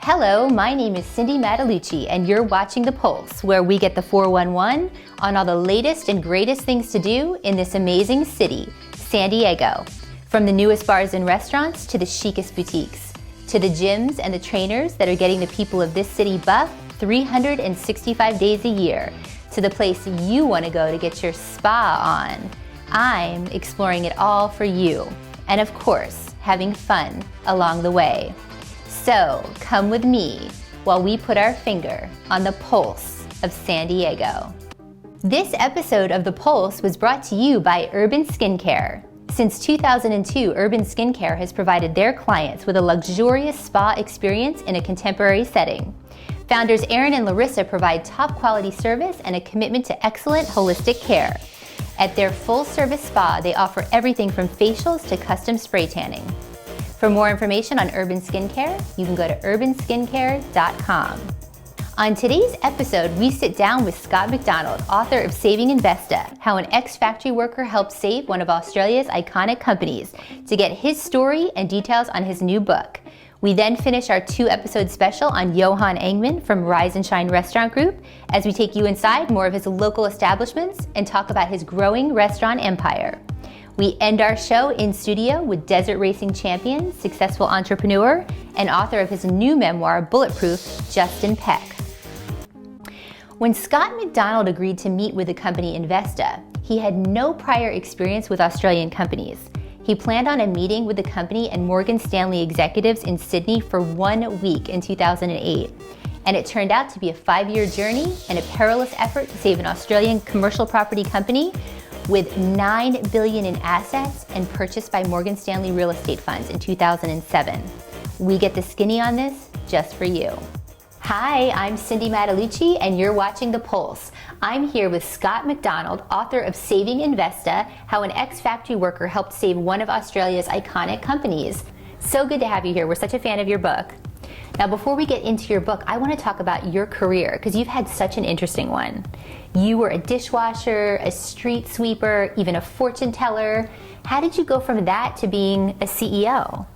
Hello, my name is Cindy Mattalucci, and you're watching The Pulse, where we get the 411 on all the latest and greatest things to do in this amazing city, San Diego. From the newest bars and restaurants to the chicest boutiques, to the gyms and the trainers that are getting the people of this city buff 365 days a year, to the place you want to go to get your spa on. I'm exploring it all for you, and of course, having fun along the way. So come with me while we put our finger on the pulse of San Diego. This episode of The Pulse was brought to you by Urban Skincare. Since 2002, Urban Skincare has provided their clients with a luxurious spa experience in a contemporary setting. Founders Aaron and Larissa provide top quality service and a commitment to excellent holistic care. At their full-service spa, they offer everything from facials to custom spray tanning. For more information on Urban Skincare, you can go to urbanskincare.com. On today's episode, we sit down with Scott MacDonald, author of Saving Investa, How an Ex-Factory Worker Helped Save One of Australia's Iconic Companies, to get his story and details on his new book. We then finish our 2-episode special on Johan Engman from Rise and Shine Restaurant Group as we take you inside more of his local establishments and talk about his growing restaurant empire. We end our show in studio with desert racing champion, successful entrepreneur, and author of his new memoir, Bulletproof, Justin Peck. When Scott MacDonald agreed to meet with the company Investa, he had no prior experience with Australian companies. He planned on a meeting with the company and Morgan Stanley executives in Sydney for 1 week in 2008. And it turned out to be a 5-year journey and a perilous effort to save an Australian commercial property company with $9 billion in assets and purchased by Morgan Stanley real estate funds in 2007. We get the skinny on this just for you. Hi, I'm Cindy Mattalucci, and you're watching The Pulse. I'm here with Scott MacDonald, author of Saving Investa, How an Ex-Factory Worker Helped Save One of Australia's Iconic Companies. So good to have you here. We're such a fan of your book. Now, before we get into your book, I want to talk about your career, because you've had such an interesting one. You were a dishwasher, a street sweeper, even a fortune teller. How did you go from that to being a CEO?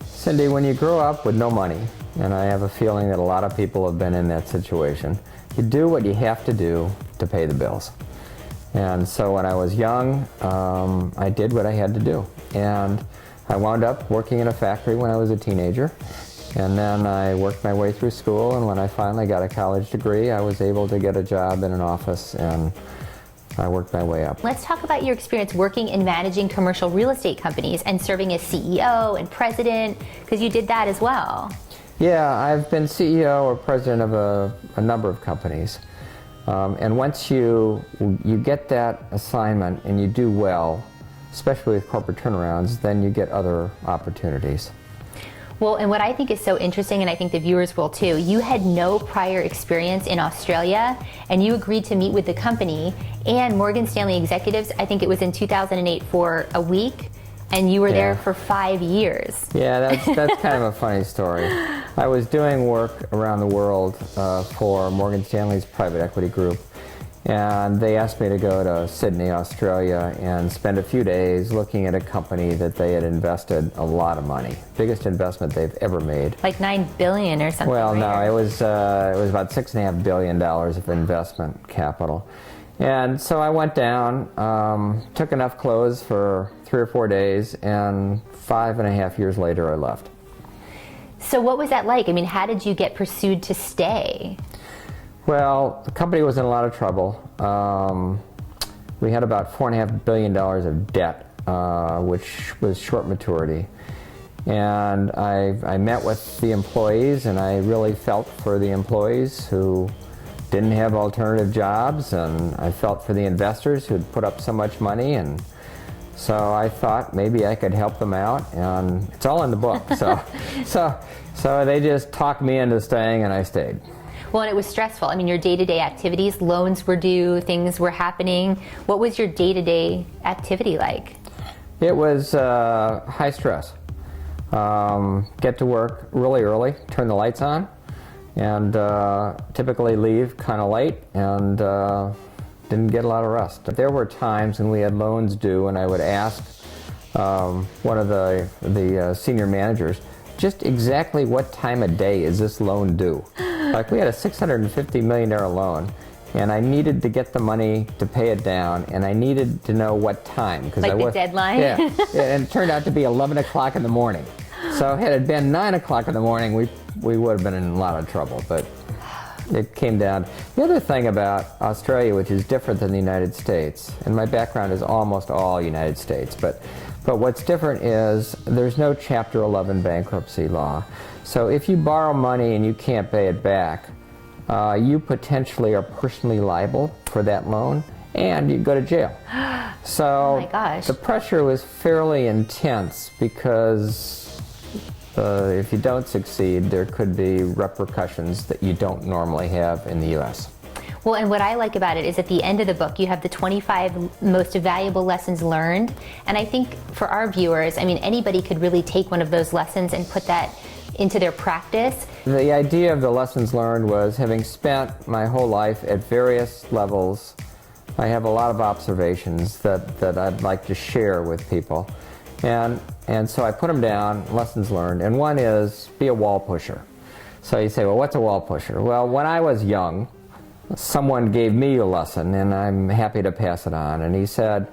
Cindy, when you grow up with no money, and I have a feeling that a lot of people have been in that situation, you do what you have to do to pay the bills. And so when I was young, I did what I had to do. And I wound up working in a factory when I was a teenager. And then I worked my way through school, and when I finally got a college degree, I was able to get a job in an office, and I worked my way up. Let's talk about your experience working and managing commercial real estate companies and serving as CEO and president, because you did that as well. Yeah, I've been CEO or president of a number of companies. And once you get that assignment and you do well, especially with corporate turnarounds, then you get other opportunities. Well, and what I think is so interesting, and I think the viewers will too, you had no prior experience in Australia, and you agreed to meet with the company and Morgan Stanley executives, I think it was in 2008, for a week, and you were there for 5 years. Yeah, that's kind of a funny story. I was doing work around the world for Morgan Stanley's private equity group, and they asked me to go to Sydney, Australia, and spend a few days looking at a company that they had invested a lot of money. Biggest investment they've ever made. Like $9 billion or something. Well, right? no, it was about $6.5 billion of investment capital. And so I went down, took enough clothes for 3 or 4 days, and 5.5 years later I left. So what was that like? I mean, how did you get pursued to stay? Well, the company was in a lot of trouble. We had about $4.5 billion of debt, which was short maturity. And I met with the employees, and I really felt for the employees who didn't have alternative jobs, and I felt for the investors who had put up so much money, and so I thought maybe I could help them out, and it's all in the book. So they just talked me into staying, and I stayed. Well, and it was stressful. I mean, your day-to-day activities, loans were due, things were happening. What was your day-to-day activity like? It was high stress. Get to work really early, turn the lights on, and typically leave kind of late, and didn't get a lot of rest. There were times when we had loans due, and I would ask one of the senior managers, just exactly what time of day is this loan due? Like, we had a $650 million loan, and I needed to get the money to pay it down, and I needed to know what time. Like the deadline? Yeah, and it turned out to be 11 o'clock in the morning. So had it been 9 o'clock in the morning, we would have been in a lot of trouble, but it came down. The other thing about Australia, which is different than the United States, and my background is almost all United States, but what's different is there's no Chapter 11 bankruptcy law. So if you borrow money and you can't pay it back, you potentially are personally liable for that loan, and you go to jail. So oh my gosh. The pressure was fairly intense because if you don't succeed, there could be repercussions that you don't normally have in the U.S. Well, and what I like about it is at the end of the book, you have the 25 most valuable lessons learned. And I think for our viewers, I mean, anybody could really take one of those lessons and put that into their practice. The idea of the lessons learned was, having spent my whole life at various levels, I have a lot of observations that I'd like to share with people. And so I put them down, lessons learned, and one is be a wall pusher. So you say, well, what's a wall pusher? Well, when I was young, someone gave me a lesson, and I'm happy to pass it on. And he said,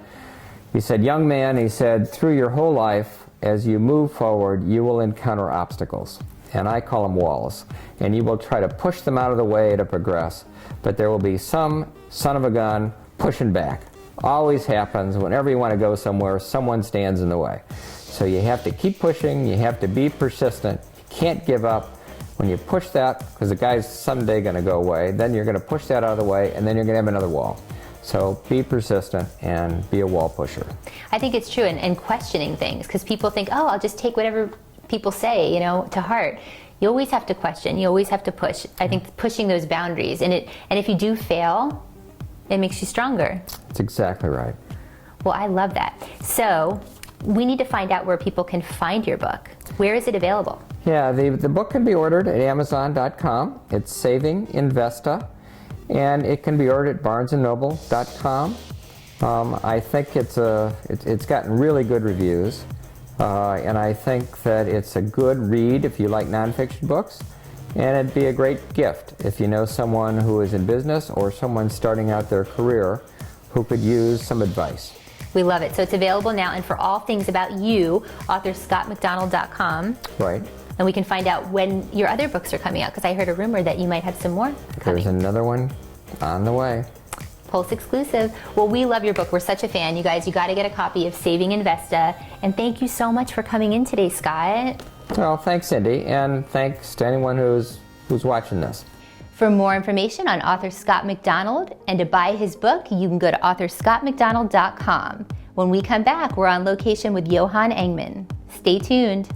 young man, he said, through your whole life, as you move forward, you will encounter obstacles, and I call them walls, and you will try to push them out of the way to progress, but there will be some son of a gun pushing back. Always happens. Whenever you want to go somewhere, someone stands in the way. So you have to keep pushing, you have to be persistent, you can't give up. When you push that, because the guy's someday going to go away, then you're going to push that out of the way, and then you're going to have another wall. So be persistent and be a wall pusher. I think it's true, and questioning things, because people think, oh, I'll just take whatever people say, to heart. You always have to question, you always have to push. I think pushing those boundaries, and if you do fail, it makes you stronger. That's exactly right. Well, I love that. So we need to find out where people can find your book. Where is it available? Yeah, the book can be ordered at Amazon.com. It's Saving Investa, and it can be ordered at BarnesandNoble.com. I think it's gotten really good reviews, and I think that it's a good read if you like nonfiction books, and it'd be a great gift if you know someone who is in business or someone starting out their career who could use some advice. We love it. So it's available now, and for all things about you, author ScottMacDonald.com. Right. And we can find out when your other books are coming out, because I heard a rumor that you might have some more coming. There's another one on the way. Pulse exclusive. Well, we love your book. We're such a fan. You guys, you got to get a copy of Saving Investa. And thank you so much for coming in today, Scott. Well, thanks, Cindy, and thanks to anyone who's watching this. For more information on author Scott MacDonald and to buy his book, you can go to authorscottmacdonald.com. When we come back, we're on location with Johan Engman. Stay tuned.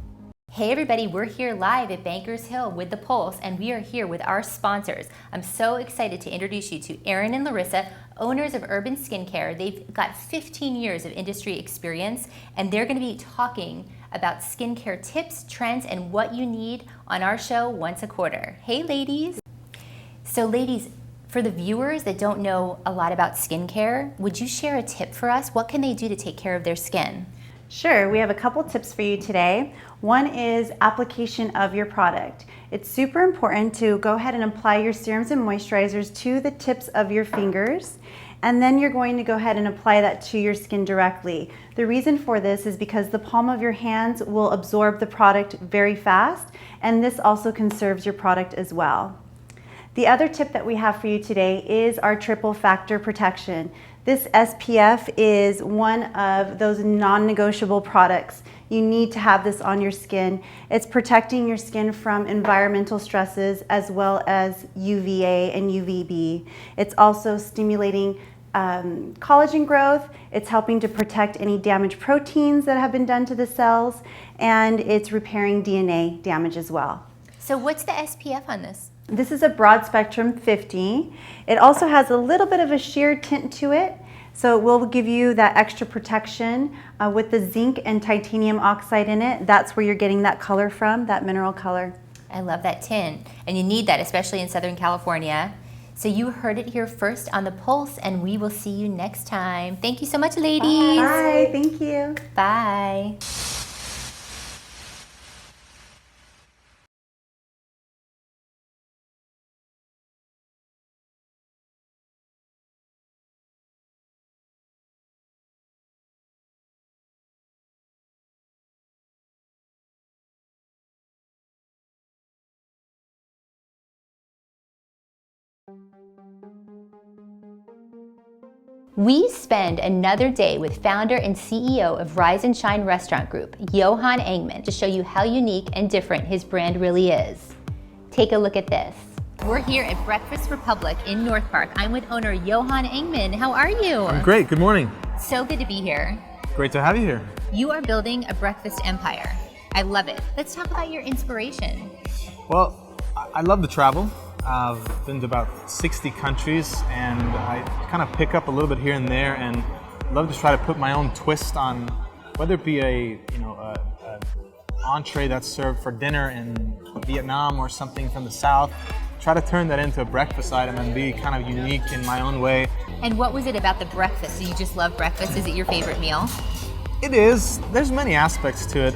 Hey everybody, we're here live at Bankers Hill with The Pulse, and we are here with our sponsors. I'm so excited to introduce you to Aaron and Larissa, owners of Urban Skincare. They've got 15 years of industry experience, and they're going to be talking about skincare tips, trends, and what you need on our show once a quarter. Hey ladies. So ladies, for the viewers that don't know a lot about skincare, would you share a tip for us? What can they do to take care of their skin? Sure, we have a couple tips for you today. One is application of your product. It's super important to go ahead and apply your serums and moisturizers to the tips of your fingers, and then you're going to go ahead and apply that to your skin directly. The reason for this is because the palm of your hands will absorb the product very fast, and this also conserves your product as well. The other tip that we have for you today is our triple factor protection. This SPF is one of those non-negotiable products. You need to have this on your skin. It's protecting your skin from environmental stresses as well as UVA and UVB. It's also stimulating collagen growth. It's helping to protect any damaged proteins that have been done to the cells, and it's repairing DNA damage as well. So what's the SPF on this? This is a broad spectrum 50. It also has a little bit of a sheer tint to it, so it will give you that extra protection with the zinc and titanium oxide in it. That's where you're getting that color from, that mineral color. I love that tint, and you need that, especially in Southern California. So you heard it here first on The Pulse, and we will see you next time. Thank you so much, ladies. Bye, thank you. Bye. We spend another day with founder and CEO of Rise and Shine Restaurant Group, Johan Engman, to show you how unique and different his brand really is. Take a look at this. We're here at Breakfast Republic in North Park. I'm with owner Johan Engman. How are you? I'm great. Good morning. So good to be here. Great to have you here. You are building a breakfast empire. I love it. Let's talk about your inspiration. Well, I love to travel. I've been to about 60 countries, and I kind of pick up a little bit here and there, and love to try to put my own twist on whether it be a entree that's served for dinner in Vietnam or something from the South. Try to turn that into a breakfast item and be kind of unique in my own way. And what was it about the breakfast? Do you just love breakfast? Is it your favorite meal? It is. There's many aspects to it.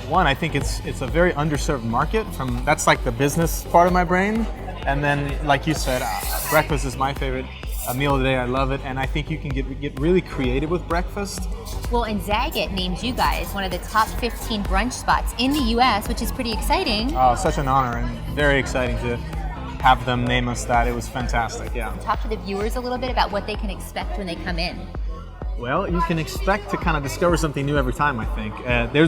One, I think it's a very underserved market. That's like the business part of my brain. And then, like you said, breakfast is my favorite meal of the day. I love it, and I think you can get really creative with breakfast. Well, and Zagat named you guys one of the top 15 brunch spots in the U.S., which is pretty exciting. Oh, such an honor, and very exciting to have them name us that. It was fantastic, yeah. Talk to the viewers a little bit about what they can expect when they come in. Well, you can expect to kind of discover something new every time, I think.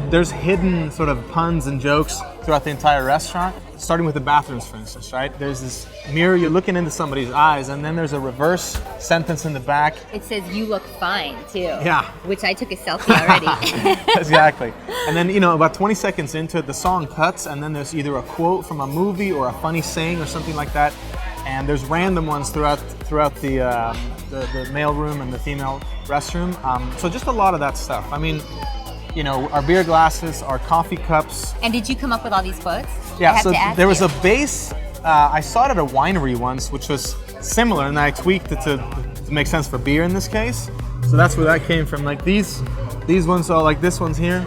There's hidden sort of puns and jokes throughout the entire restaurant, starting with the bathrooms, for instance, right? There's this mirror, you're looking into somebody's eyes, and then there's a reverse sentence in the back. It says, "You look fine," too. Yeah. Which I took a selfie already. Exactly. And then, about 20 seconds into it, the song cuts, and then there's either a quote from a movie or a funny saying or something like that. And there's random ones throughout the male room and the female restroom. So just a lot of that stuff. I mean, our beer glasses, our coffee cups. And did you come up with all these quotes? Yeah, so there was a base. I saw it at a winery once, which was similar, and I tweaked it to make sense for beer in this case. So that's where that came from. Like these ones are like this one's here.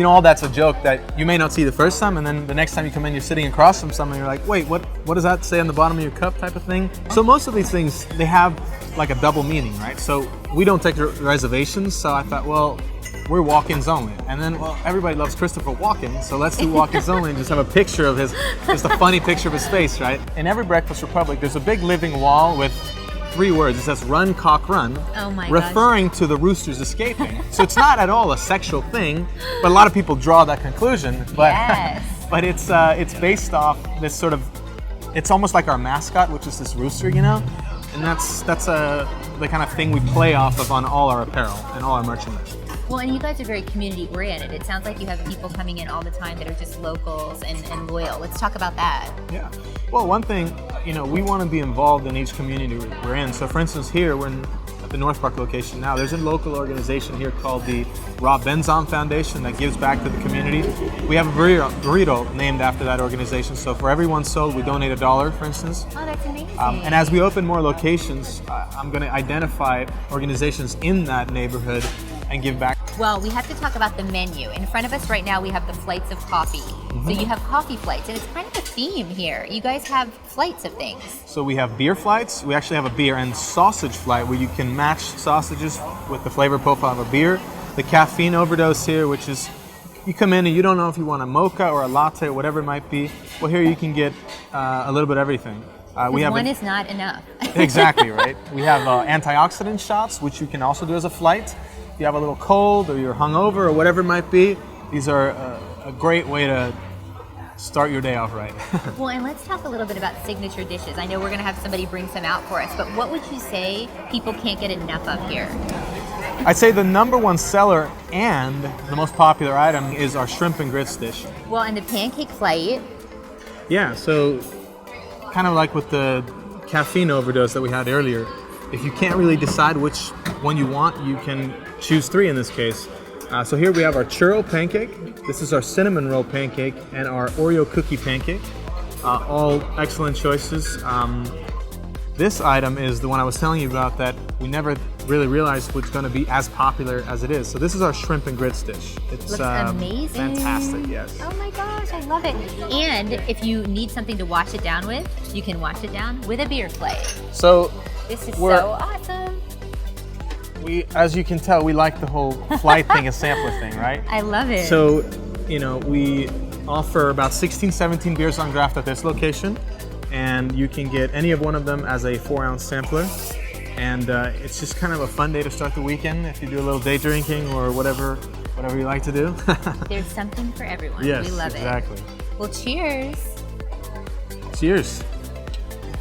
All that's a joke that you may not see the first time, and then the next time you come in, you're sitting across from someone, you're like, wait, what does that say on the bottom of your cup type of thing? So most of these things, they have like a double meaning, right? So we don't take reservations, so I thought, well, we're walk-ins only. And then, well, everybody loves Christopher Walken, so let's do walk-ins only and just have a picture of just a funny picture of his face, right? In every Breakfast Republic, there's a big living wall with 3 words. It says "Run, cock, run," referring to the roosters escaping. So it's not at all a sexual thing, but a lot of people draw that conclusion. But yes. But it's based off this sort of. It's almost like our mascot, which is this rooster, and that's the kind of thing we play off of on all our apparel and all our merchandise. Well, and you guys are very community oriented. It sounds like you have people coming in all the time that are just locals and loyal. Let's talk about that. Yeah. Well, one thing, we want to be involved in each community we're in. So for instance, here we're at the North Park location now. There's a local organization here called the Rob Benzon Foundation that gives back to the community. We have a burrito named after that organization. So for every one sold, we donate $1, for instance. Oh, that's amazing. And as we open more locations, I'm going to identify organizations in that neighborhood and give back. Well, we have to talk about the menu. In front of us right now, we have the flights of coffee. Mm-hmm. So you have coffee flights, and it's kind of a theme here. You guys have flights of things. So we have beer flights. We actually have a beer and sausage flight where you can match sausages with the flavor profile of a beer. The caffeine overdose here, which is you come in and you don't know if you want a mocha or a latte or whatever it might be. Well, here you can get a little bit of everything. One is not enough. Exactly, right? We have antioxidant shots, which you can also do as a flight. If you have a little cold or you're hungover or whatever it might be, these are a great way to start your day off right. Well, and let's talk a little bit about signature dishes. I know we're going to have somebody bring some out for us, but what would you say people can't get enough of here? I'd say the #1 seller and the most popular item is our shrimp and grits dish. Well, and the pancake flight. Yeah, so kind of like with the caffeine overdose that we had earlier, if you can't really decide which one you want, you can choose 3 in this case. So here we have our churro pancake, this is our cinnamon roll pancake, and our Oreo cookie pancake. All excellent choices. This item is the one I was telling you about that we never really realized was going to be as popular as it is. So this is our shrimp and grits dish. It's looks amazing. Fantastic, yes. Oh my gosh, I love it. And if you need something to wash it down with, you can wash it down with a beer flight. So this is so awesome. As you can tell, we like the whole flight thing, a sampler thing, right? I love it. So, we offer about 16, 17 beers on draft at this location, and you can get any of one of them as a 4-ounce sampler. And it's just kind of a fun day to start the weekend if you do a little day drinking or whatever you like to do. There's something for everyone. Yes, we love exactly. it. Well, cheers. Cheers.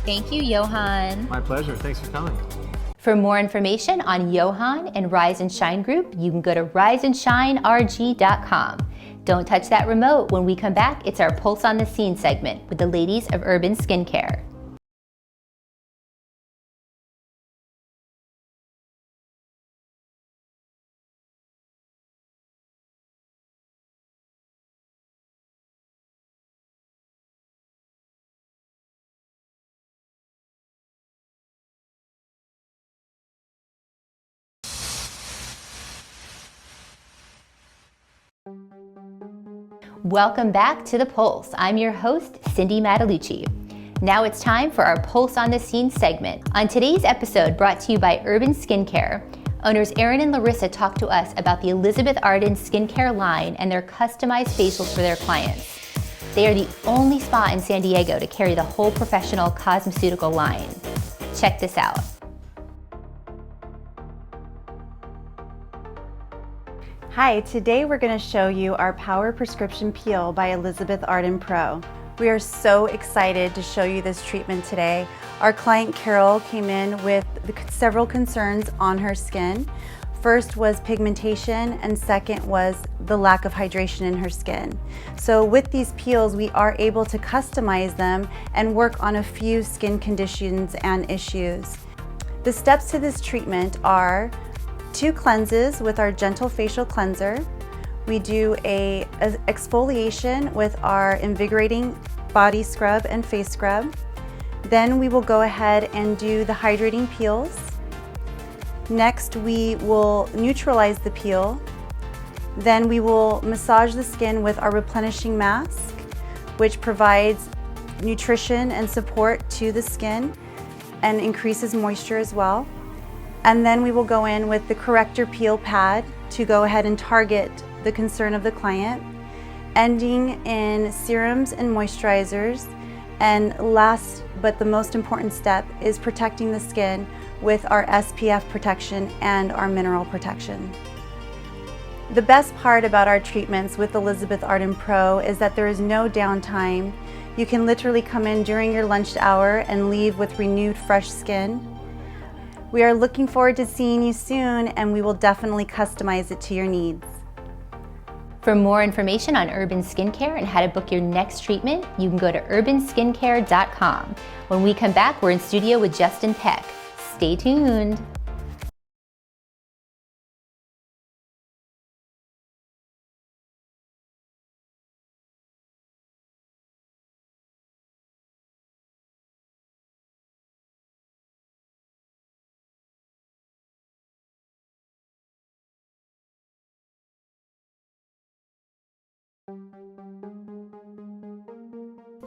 Thank you, Johan. My pleasure. Thanks for coming. For more information on Johan and Rise and Shine Group, you can go to riseandshinerg.com. Don't touch that remote. When we come back, it's our Pulse on the Scene segment with the ladies of Urban Skincare. Welcome back to The Pulse. I'm your host, Cindy Matalucci. Now it's time for our Pulse on the Scene segment. On today's episode, brought to you by Urban Skincare, owners Erin and Larissa talk to us about the Elizabeth Arden skincare line and their customized facials for their clients. They are the only spa in San Diego to carry the whole professional cosmeceutical line. Check this out. Hi, today we're going to show you our Power Prescription Peel by Elizabeth Arden Pro. We are so excited to show you this treatment today. Our client Carol came in with several concerns on her skin. First was pigmentation, and second was the lack of hydration in her skin. So with these peels, we are able to customize them and work on a few skin conditions and issues. The steps to this treatment are 2 cleanses with our gentle facial cleanser. We do a exfoliation with our invigorating body scrub and face scrub. Then we will go ahead and do the hydrating peels. Next, we will neutralize the peel. Then we will massage the skin with our replenishing mask, which provides nutrition and support to the skin and increases moisture as well. And then we will go in with the corrector peel pad to go ahead and target the concern of the client, ending in serums and moisturizers. And last but the most important step is protecting the skin with our SPF protection and our mineral protection. The best part about our treatments with Elizabeth Arden Pro is that there is no downtime. You can literally come in during your lunch hour and leave with renewed, fresh skin. We are looking forward to seeing you soon, and we will definitely customize it to your needs. For more information on Urban Skincare and how to book your next treatment, you can go to urbanskincare.com. When we come back, we're in studio with Justin Peck. Stay tuned.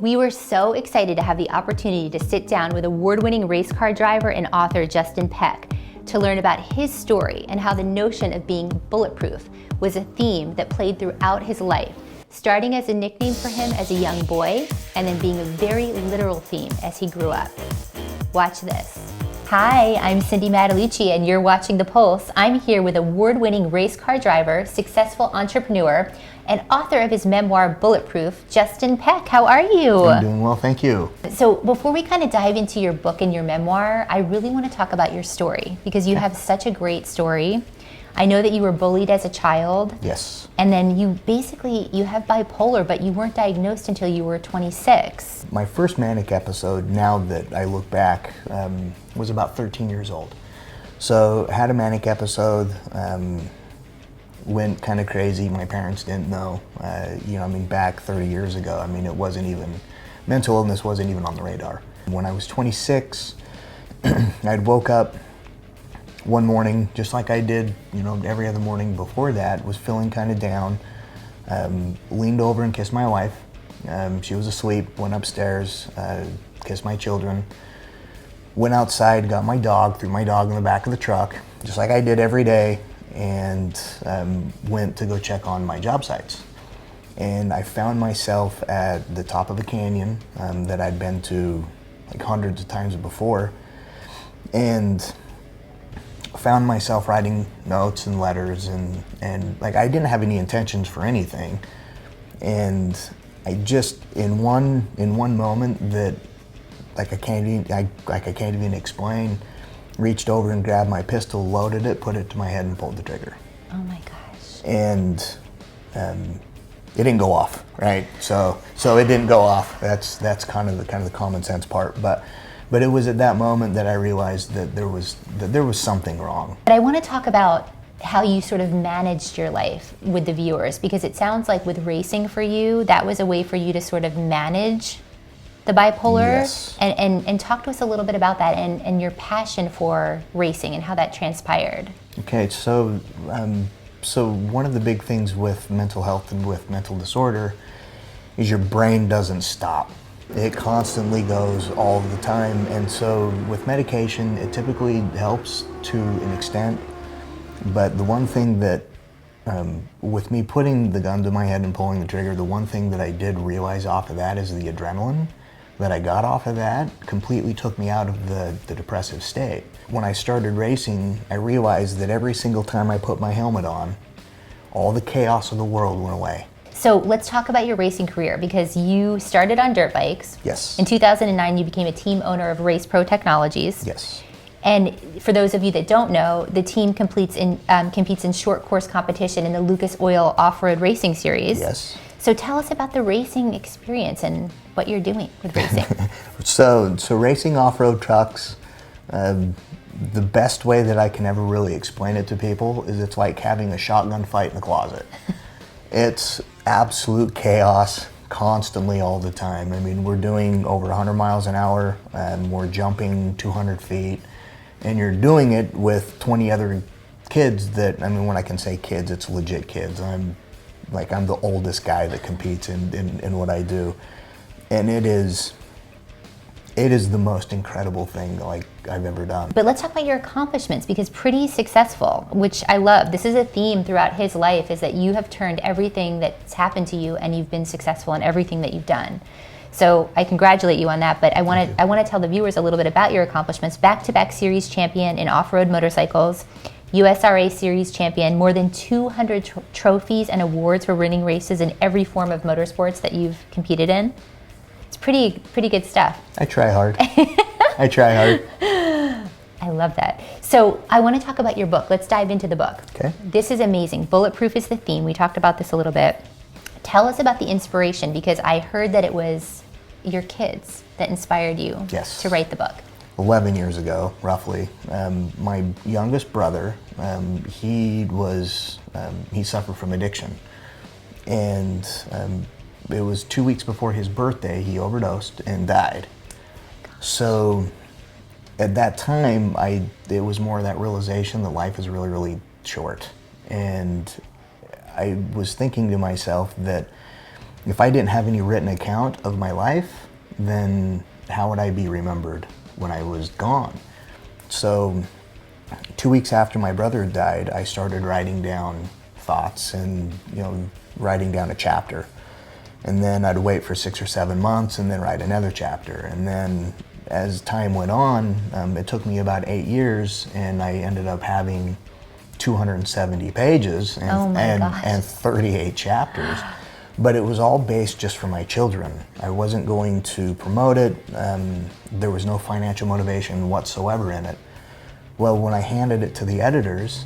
We were so excited to have the opportunity to sit down with award-winning race car driver and author Justin Peck to learn about his story and how the notion of being bulletproof was a theme that played throughout his life, starting as a nickname for him as a young boy and then being a very literal theme as he grew up. Watch this. Hi, I'm Cindy Matalucci and you're watching The Pulse. I'm here with award-winning race car driver, successful entrepreneur, and author of his memoir, Bulletproof, Justin Peck. How are you? I'm doing well, thank you. So before we kind of dive into your book and your memoir, I really want to talk about your story because you have such a great story. I know that you were bullied as a child. Yes. And then you have bipolar, but you weren't diagnosed until you were 26. My first manic episode, now that I look back, was about 13 years old. So had a manic episode, went kind of crazy. My parents didn't know. Back 30 years ago, it wasn't even, mental illness wasn't even on the radar. When I was 26, I'd woke up one morning, just like I did, every other morning before that, was feeling kind of down, leaned over and kissed my wife. She was asleep, went upstairs, kissed my children, went outside, got my dog, threw my dog in the back of the truck, just like I did every day, and went to go check on my job sites. And I found myself at the top of a canyon that I'd been to like hundreds of times before, and found myself writing notes and letters, and like I didn't have any intentions for anything, and I just in one moment that like I can't even explain, reached over and grabbed my pistol, loaded it, put it to my head, and pulled the trigger. Oh my gosh. And it didn't go off, right? So it didn't go off. That's kind of the common sense part, but it was at that moment that I realized that there was something wrong. But I want to talk about how you sort of managed your life with the viewers, because it sounds like with racing for you, that was a way for you to sort of manage the bipolar. Yes. And talk to us a little bit about that and your passion for racing and how that transpired. Okay, so one of the big things with mental health and with mental disorder is your brain doesn't stop. It constantly goes all the time, and so with medication, it typically helps to an extent, but the one thing that, with me putting the gun to my head and pulling the trigger, the one thing that I did realize off of that is the adrenaline that I got off of that completely took me out of the depressive state. When I started racing, I realized that every single time I put my helmet on, all the chaos of the world went away. So let's talk about your racing career, because you started on dirt bikes. Yes. In 2009, you became a team owner of Race Pro Technologies. Yes. And for those of you that don't know, the team competes in short course competition in the Lucas Oil Off-Road Racing Series. Yes. So tell us about the racing experience and what you're doing with racing. So racing off-road trucks, the best way that I can ever really explain it to people is it's like having a shotgun fight in the closet. It's absolute chaos constantly all the time. I mean, we're doing over 100 miles an hour and we're jumping 200 feet, and you're doing it with 20 other kids that, I mean, when I can say kids, it's legit kids. I'm the oldest guy that competes in what I do. And it is the most incredible thing like I've ever done. But let's talk about your accomplishments, because pretty successful, which I love. This is a theme throughout his life, is that you have turned everything that's happened to you and you've been successful in everything that you've done. So I congratulate you on that, but I want to tell the viewers a little bit about your accomplishments. Back-to-back series champion in off-road motorcycles, USRA series champion, more than 200 trophies and awards for winning races in every form of motorsports that you've competed in. It's pretty good stuff. I try hard. I try hard. I love that. So I want to talk about your book. Let's dive into the book. Okay. This is amazing. Bulletproof is the theme. We talked about this a little bit. Tell us about the inspiration, because I heard that it was your kids that inspired you Yes. to write the book. 11 years ago, roughly, my youngest brother, he suffered from addiction. And it was 2 weeks before his birthday, he overdosed and died. So at that time, it was more that realization that life is really, really short. And I was thinking to myself that if I didn't have any written account of my life, then how would I be remembered when I was gone? So 2 weeks after my brother died, I started writing down thoughts and, writing down a chapter. And then I'd wait for 6 or 7 months and then write another chapter. And then as time went on, it took me about 8 years, and I ended up having 270 pages and 38 chapters. But it was all based just for my children. I wasn't going to promote it. There was no financial motivation whatsoever in it. Well, when I handed it to the editors,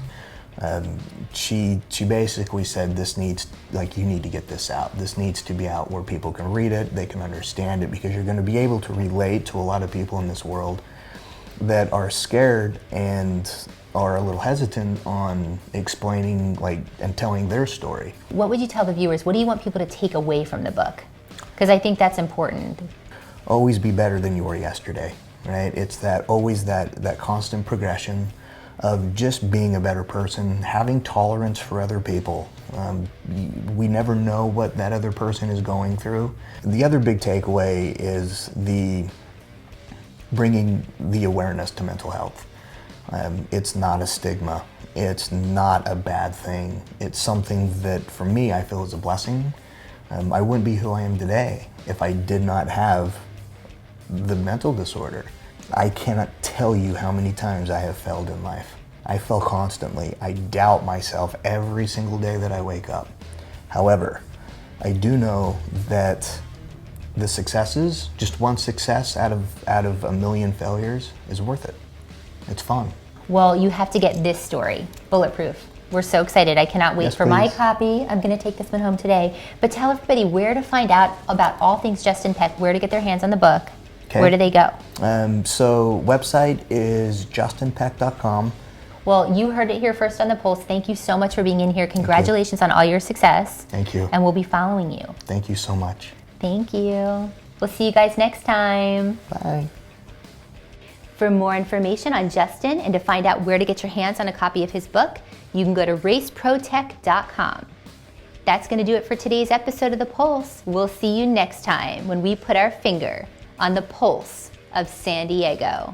she basically said, you need to get this out. This needs to be out where people can read it, they can understand it, because you're going to be able to relate to a lot of people in this world that are scared and are a little hesitant on explaining and telling their story. What would you tell the viewers? What do you want people to take away from the book? Because I think that's important. Always be better than you were yesterday, right? It's always that constant progression of just being a better person, having tolerance for other people. We never know what that other person is going through. The other big takeaway is bringing the awareness to mental health. It's not a stigma. It's not a bad thing. It's something that, for me, I feel is a blessing. I wouldn't be who I am today if I did not have the mental disorder. I cannot tell you how many times I have failed in life. I fail constantly. I doubt myself every single day that I wake up. However, I do know that the successes, just one success out of a million failures is worth it. It's fun. Well, you have to get this story, Bulletproof. We're so excited. I cannot wait Yes, for my please. copy. I'm going to take this one home today. But tell everybody where to find out about all things Justin Peck, where to get their hands on the book. Okay. Where do they go? So website is justinpeck.com. Well, you heard it here first on The Pulse. Thank you so much for being in here. Congratulations on all your success. Thank you. And we'll be following you. Thank you so much. Thank you. We'll see you guys next time. Bye. For more information on Justin and to find out where to get your hands on a copy of his book, you can go to raceprotech.com. That's going to do it for today's episode of The Pulse. We'll see you next time when we put our finger on the pulse of San Diego.